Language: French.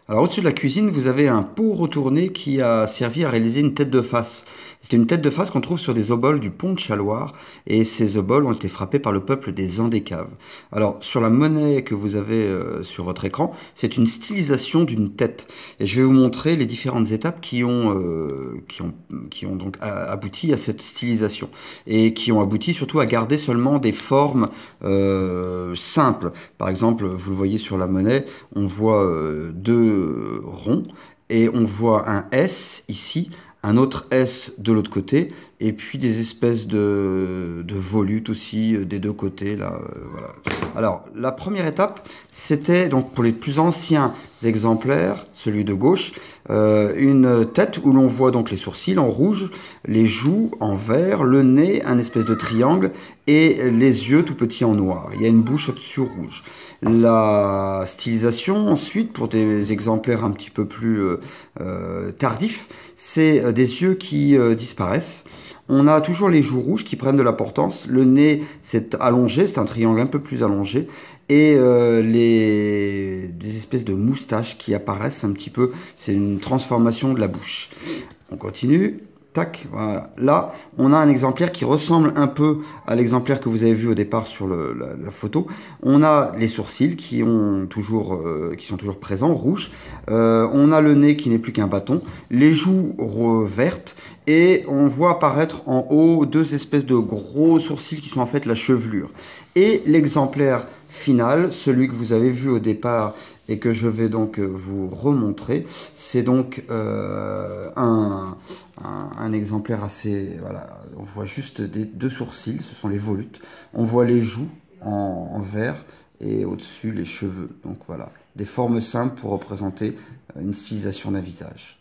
Alors au-dessus de la cuisine, vous avez un pot retourné qui a servi à réaliser une tête de face. C'est une tête de face qu'on trouve sur des oboles du pont de Chaloir et ces oboles ont été frappés par le peuple des Andécaves. Alors sur la monnaie que vous avez sur votre écran, c'est une stylisation d'une tête et je vais vous montrer les différentes étapes qui ont donc abouti à cette stylisation et qui ont abouti surtout à garder seulement des formes simples. Par exemple, vous le voyez sur la monnaie, on voit deux ronds et on voit un S ici, un autre S de l'autre côté, et puis des espèces de volutes aussi des deux côtés là. Voilà. Alors la première étape, c'était donc pour les plus anciens exemplaires, celui de gauche, une tête où l'on voit donc les sourcils en rouge, les joues en vert, le nez, un espèce de triangle et les yeux tout petits en noir. Il y a une bouche au-dessus rouge. La stylisation ensuite pour des exemplaires un petit peu plus tardifs, c'est des yeux qui disparaissent. On a toujours les joues rouges qui prennent de l'importance. Le nez, c'est allongé, c'est un triangle un peu plus allongé. Et des espèces de moustaches qui apparaissent un petit peu. C'est une transformation de la bouche. On continue. Tac, voilà. Là, on a un exemplaire qui ressemble un peu à l'exemplaire que vous avez vu au départ sur la photo. On a les sourcils qui sont toujours présents, rouges. On a le nez qui n'est plus qu'un bâton. Les joues vertes. Et on voit apparaître en haut deux espèces de gros sourcils qui sont en fait la chevelure. Et l'exemplaire final, celui que vous avez vu au départ et que je vais donc vous remontrer, c'est donc un exemplaire assez... Voilà, on voit juste deux sourcils, ce sont les volutes. On voit les joues en vert et au-dessus les cheveux. Donc voilà, des formes simples pour représenter une stylisation d'un visage.